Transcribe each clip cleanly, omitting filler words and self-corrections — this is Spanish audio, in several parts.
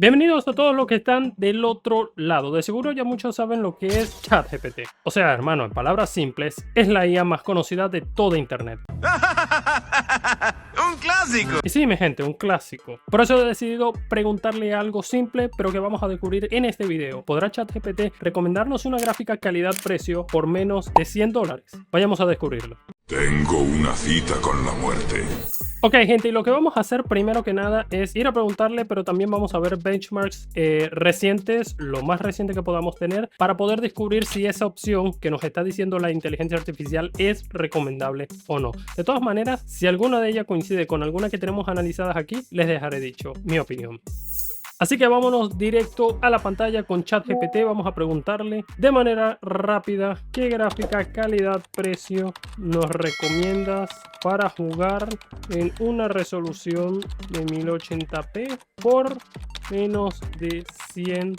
Bienvenidos a todos los que están del otro lado. De seguro ya muchos saben lo que es ChatGPT. O sea, hermano, en palabras simples, es la IA más conocida de toda Internet. ¡Un clásico! Y sí, mi gente, un clásico. Por eso he decidido preguntarle algo simple, pero que vamos a descubrir en este video. ¿Podrá ChatGPT recomendarnos una gráfica calidad-precio por menos de $100? Vayamos a descubrirlo. Tengo una cita con la muerte. Ok, gente, y lo que vamos a hacer primero que nada es ir a preguntarle, pero también vamos a ver benchmarks recientes, lo más reciente que podamos tener, para poder descubrir si esa opción que nos está diciendo la inteligencia artificial es recomendable o no. De todas maneras, si alguna de ellas coincide con alguna que tenemos analizadas aquí, les dejaré dicho mi opinión. Así que vámonos directo a la pantalla con ChatGPT. Vamos a preguntarle de manera rápida qué gráfica calidad-precio nos recomiendas para jugar en una resolución de 1080p por menos de $100.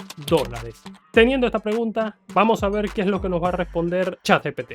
Teniendo esta pregunta, vamos a ver qué es lo que nos va a responder ChatGPT.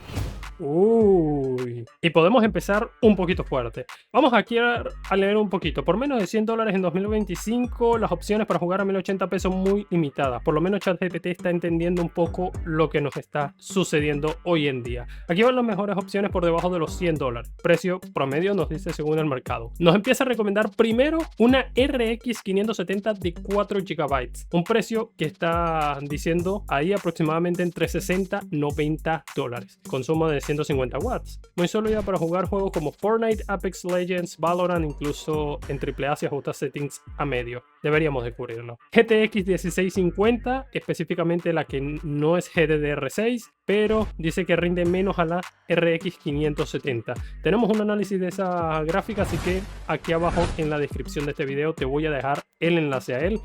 Uy, y podemos empezar un poquito fuerte. Vamos aquí a leer un poquito. Por menos de $100 en 2025, las opciones para jugar a 1080p son muy limitadas. Por lo menos ChatGPT está entendiendo un poco lo que nos está sucediendo hoy en día. Aquí van las mejores opciones por debajo de los $100. Precio promedio nos dice según el mercado. Nos empieza a recomendar primero una RX 570 de 4 GB. Un precio que está diciendo ahí aproximadamente entre $60 y $90. Consumo de 150 watts. Muy sólida para jugar juegos como Fortnite, Apex Legends, Valorant, incluso en AAA si ajustas settings a medio. Deberíamos descubrirlo. GTX 1650, específicamente la que no es GDDR6, pero dice que rinde menos a la RX 570. Tenemos un análisis de esa gráfica, así que aquí abajo en la descripción de este video te voy a dejar el enlace a él.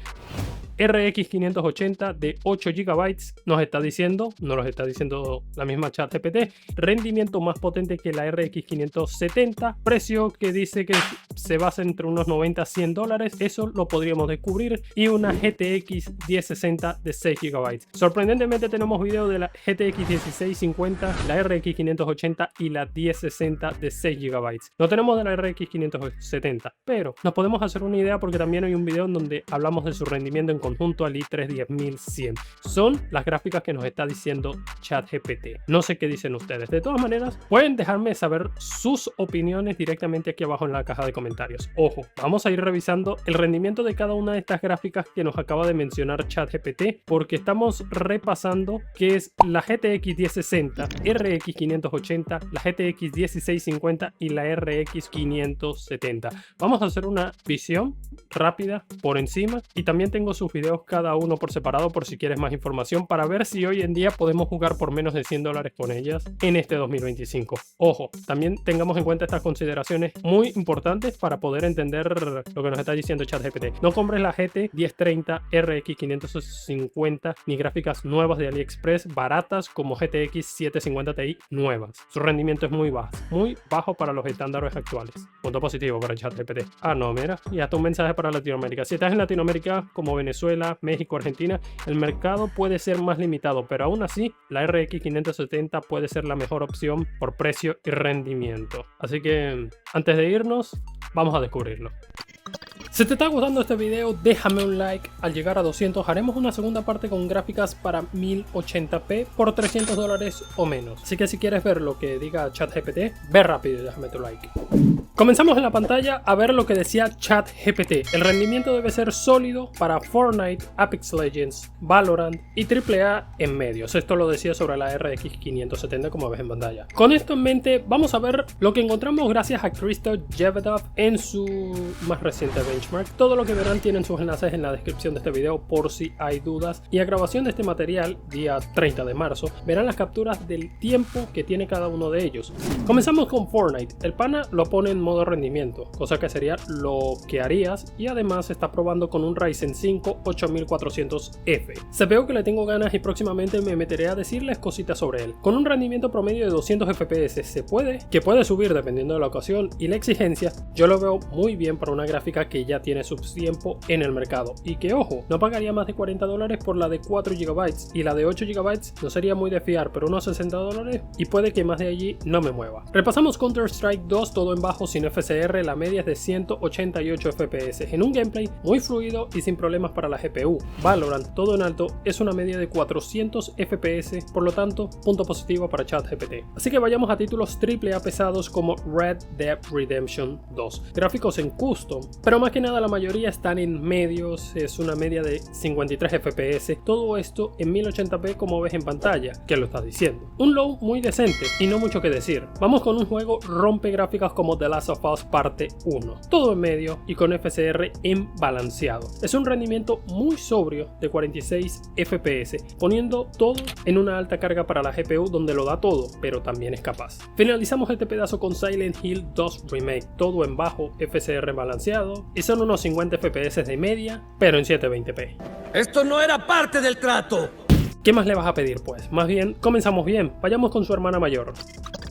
RX 580 de 8 GB nos está diciendo, nos lo está diciendo la misma ChatGPT, rendimiento más potente que la RX 570, precio que dice que se basa entre unos 90 a $100, eso lo podríamos descubrir, y una GTX 1060 de 6 GB. Sorprendentemente tenemos video de la GTX 1650, la RX 580 y la 1060 de 6 GB. No tenemos de la RX 570, pero nos podemos hacer una idea porque también hay un video en donde hablamos de su rendimiento en conjunto al i3 10100. Son las gráficas que nos está diciendo ChatGPT. No sé qué dicen ustedes. De todas maneras, pueden dejarme saber sus opiniones directamente aquí abajo en la caja de comentarios. Ojo, vamos a ir revisando el rendimiento de cada una de estas gráficas que nos acaba de mencionar ChatGPT, porque estamos repasando que es la GTX 1060, RX 580, la GTX 1650 y la RX 570. Vamos a hacer una visión rápida por encima y también tengo sus videos cada uno por separado por si quieres más información para ver si hoy en día podemos jugar por menos de $100 con ellas en este 2025. Ojo, también tengamos en cuenta estas consideraciones muy importantes para poder entender lo que nos está diciendo ChatGPT. No compres la GT 1030, RX 550 ni gráficas nuevas de AliExpress baratas como GTX 750 Ti nuevas. Su rendimiento es muy bajo para los estándares actuales. Punto positivo para ChatGPT. Ah, no, mira, y hasta un mensaje para Latinoamérica. Si estás en Latinoamérica como Venezuela, México, Argentina, el mercado puede ser más limitado, pero aún así la RX 570 puede ser la mejor opción por precio y rendimiento. Así que antes de irnos, vamos a descubrirlo. Si te está gustando este video, déjame un like. Al llegar a 200 haremos una segunda parte con gráficas para 1080p por $300 o menos. Así que si quieres ver lo que diga ChatGPT, ve rápido y déjame tu like. Comenzamos en la pantalla a ver lo que decía ChatGPT. El rendimiento debe ser sólido para Fortnite, Apex Legends, Valorant y AAA en medios. Esto lo decía sobre la RX 570 como ves en pantalla. Con esto en mente, vamos a ver lo que encontramos gracias a Christo Jevdov en su más reciente benchmark. Todo lo que verán tienen sus enlaces en la descripción de este video por si hay dudas. Y a grabación de este material, día 30 de marzo, verán las capturas del tiempo que tiene cada uno de ellos. Comenzamos con Fortnite. El pana lo pone en modo rendimiento, cosa que sería lo que harías, y además está probando con un Ryzen 5 8400F. Se veo que le tengo ganas y próximamente me meteré a decirles cositas sobre él. Con un rendimiento promedio de 200 FPS se puede, que puede subir dependiendo de la ocasión y la exigencia. Yo lo veo muy bien para una gráfica que ya tiene su tiempo en el mercado y que, ojo, no pagaría más de $40 por la de 4 GB y la de 8 GB no sería muy de fiar, pero unos $60 y puede que más de allí no me mueva. Repasamos Counter-Strike 2, todo en bajo, sin FSR la media es de 188 FPS, en un gameplay muy fluido y sin problemas para la GPU. Valorant, todo en alto, es una media de 400 FPS, por lo tanto, punto positivo para ChatGPT. Así que vayamos a títulos AAA pesados como Red Dead Redemption 2. Gráficos en custom, pero más que nada la mayoría están en medios, es una media de 53 FPS, todo esto en 1080p como ves en pantalla, que lo está diciendo. Un low muy decente y no mucho que decir. Vamos con un juego rompe gráficas como The Last of Us parte 1, todo en medio y con FSR en balanceado. Es un rendimiento muy sobrio de 46 FPS, poniendo todo en una alta carga para la GPU donde lo da todo, pero también es capaz. Finalizamos este pedazo con Silent Hill 2 Remake, todo en bajo, FSR balanceado y son unos 50 FPS de media, pero en 720p. ¡Esto no era parte del trato! ¿Qué más le vas a pedir pues? Más bien, comenzamos bien, vayamos con su hermana mayor.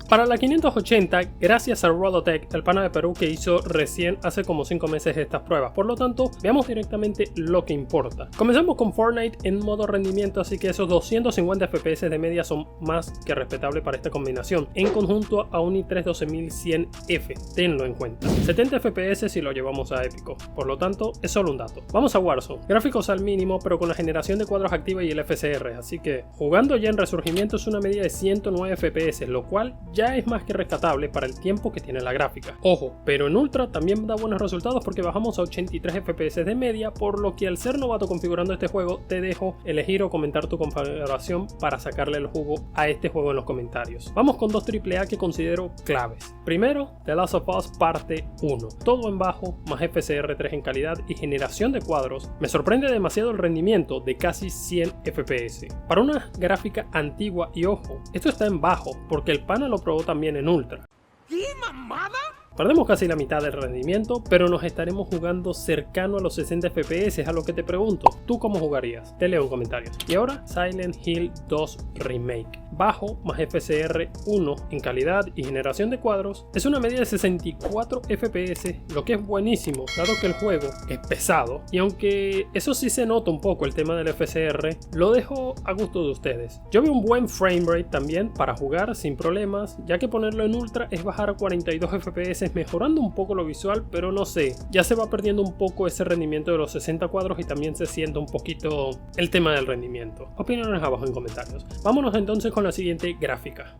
Para la 580, gracias a Rodotech, el pana de Perú que hizo recién hace como 5 meses estas pruebas, por lo tanto, veamos directamente lo que importa. Comenzamos con Fortnite en modo rendimiento, así que esos 250 FPS de media son más que respetable para esta combinación, en conjunto a un i3 12100F, tenlo en cuenta. 70 FPS si lo llevamos a épico, por lo tanto, es solo un dato. Vamos a Warzone, gráficos al mínimo, pero con la generación de cuadros activa y el FSR, así que jugando ya en resurgimiento es una media de 109 FPS, lo cual ya es más que rescatable para el tiempo que tiene la gráfica. Ojo, pero en Ultra también da buenos resultados porque bajamos a 83 FPS de media, por lo que al ser novato configurando este juego te dejo elegir o comentar tu configuración para sacarle el jugo a este juego en los comentarios. Vamos con dos AAA que considero claves. Primero, The Last of Us parte 1, todo en bajo, más FSR 3 en calidad y generación de cuadros. Me sorprende demasiado el rendimiento de casi 100 FPS. Para una gráfica antigua y ojo, esto está en bajo porque el pana lo probó también en Ultra. ¿Qué mamada? Perdemos casi la mitad del rendimiento, pero nos estaremos jugando cercano a los 60 FPS, a lo que te pregunto, ¿tú cómo jugarías? Te leo en comentarios. Y ahora, Silent Hill 2 Remake. Bajo más FSR 1 en calidad y generación de cuadros, es una media de 64 FPS, lo que es buenísimo, dado que el juego es pesado, y aunque eso sí se nota un poco el tema del FSR, lo dejo a gusto de ustedes. Yo veo un buen framerate también para jugar sin problemas, ya que ponerlo en Ultra es bajar a 42 FPS mejorando un poco lo visual, pero no sé, ya se va perdiendo un poco ese rendimiento de los 60 cuadros y también se siente un poquito el tema del rendimiento. Opiniones abajo en comentarios. Vámonos entonces con la siguiente gráfica.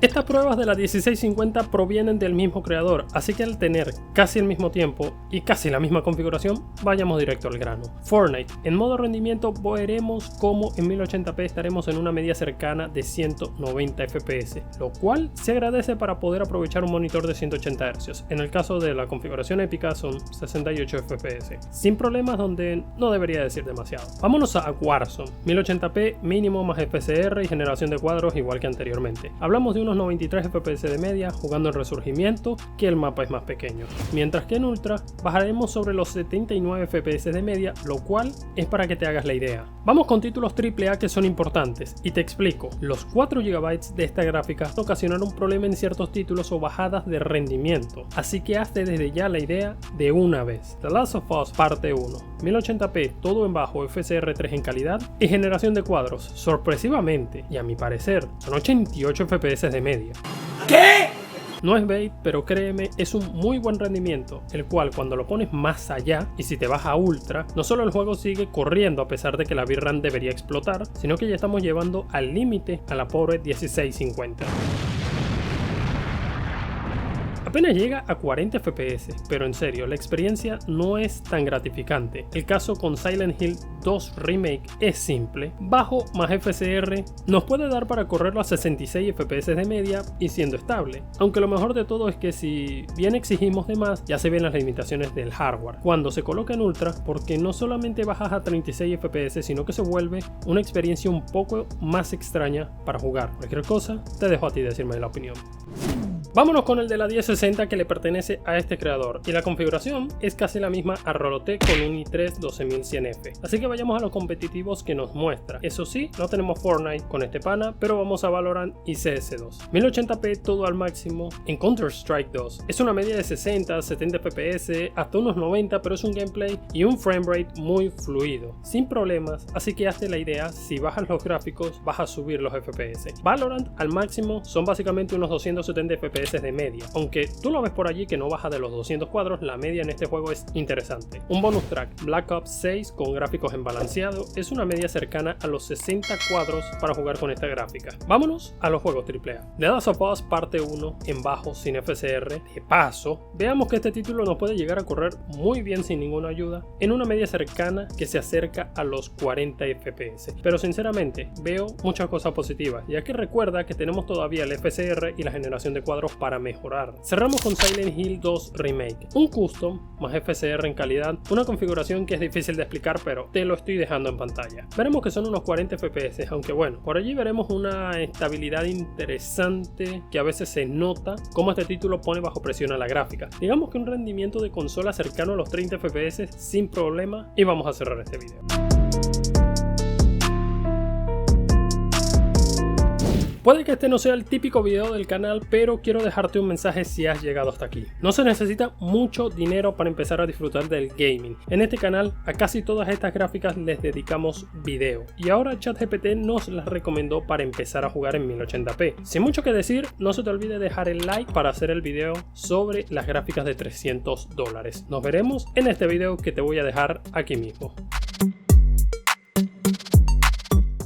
Estas pruebas de la 1650 provienen del mismo creador, así que al tener casi el mismo tiempo y casi la misma configuración, vayamos directo al grano. Fortnite, en modo rendimiento veremos cómo en 1080p estaremos en una media cercana de 190 FPS, lo cual se agradece para poder aprovechar un monitor de 180 Hz. En el caso de la configuración épica son 68 FPS, sin problemas donde no debería decir demasiado. Vámonos a Warzone, 1080p mínimo más FSR y generación de cuadros igual que anteriormente. Hablamos de unos 93 FPS de media jugando en resurgimiento, que el mapa es más pequeño, mientras que en Ultra bajaremos sobre los 79 FPS de media, lo cual es para que te hagas la idea. Vamos con títulos AAA que son importantes y te explico. Los 4 GB de esta gráfica ocasionaron un problema en ciertos títulos o bajadas de rendimiento, así que hazte desde ya la idea de una vez. The Last of Us parte 1, 1080p todo en bajo, FSR 3 en calidad y generación de cuadros, sorpresivamente y a mi parecer son 88 FPS de media. ¿Qué? No es bait, pero créeme, es un muy buen rendimiento, el cual cuando lo pones más allá y si te vas a Ultra, no solo el juego sigue corriendo a pesar de que la VRAM debería explotar, sino que ya estamos llevando al límite a la pobre 1650. Apenas llega a 40 FPS, pero en serio, la experiencia no es tan gratificante. El caso con Silent Hill 2 Remake es simple. Bajo más FSR nos puede dar para correrlo a 66 FPS de media y siendo estable. Aunque lo mejor de todo es que si bien exigimos de más, ya se ven las limitaciones del hardware cuando se coloca en Ultra, porque no solamente bajas a 36 FPS, sino que se vuelve una experiencia un poco más extraña para jugar. Cualquier cosa, te dejo a ti decirme la opinión. Vámonos con el de la 1060 que le pertenece a este creador y la configuración es casi la misma a Rodotech con un i3 12100F, así que vayamos a los competitivos que nos muestra. Eso sí, no tenemos Fortnite con este pana, pero vamos a Valorant y CS2. 1080p todo al máximo en Counter-Strike 2. Es una media de 60, 70 FPS, hasta unos 90, pero es un gameplay y un framerate muy fluido, sin problemas, así que hazte la idea, si bajas los gráficos vas a subir los FPS. Valorant al máximo son básicamente unos 270 FPS FPS de media, aunque tú lo ves por allí que no baja de los 200 cuadros, la media en este juego es interesante. Un bonus track, Black Ops 6 con gráficos en balanceado, es una media cercana a los 60 cuadros para jugar con esta gráfica. Vámonos a los juegos AAA. The Last of Us parte 1 en bajo sin FSR. De paso, veamos que este título nos puede llegar a correr muy bien sin ninguna ayuda en una media cercana que se acerca a los 40 FPS. Pero sinceramente veo muchas cosas positivas, ya que recuerda que tenemos todavía el FSR y la generación de cuadros para mejorar. Cerramos con Silent Hill 2 Remake, un custom más FSR en calidad, una configuración que es difícil de explicar pero te lo estoy dejando en pantalla. Veremos que son unos 40 FPS, aunque bueno, por allí veremos una estabilidad interesante que a veces se nota como este título pone bajo presión a la gráfica. Digamos que un rendimiento de consola cercano a los 30 FPS sin problema, y vamos a cerrar este video. Puede que este no sea el típico video del canal, pero quiero dejarte un mensaje si has llegado hasta aquí. No se necesita mucho dinero para empezar a disfrutar del gaming. En este canal a casi todas estas gráficas les dedicamos video, y ahora ChatGPT nos las recomendó para empezar a jugar en 1080p. Sin mucho que decir, no se te olvide dejar el like para hacer el video sobre las gráficas de $300. Nos veremos en este video que te voy a dejar aquí mismo.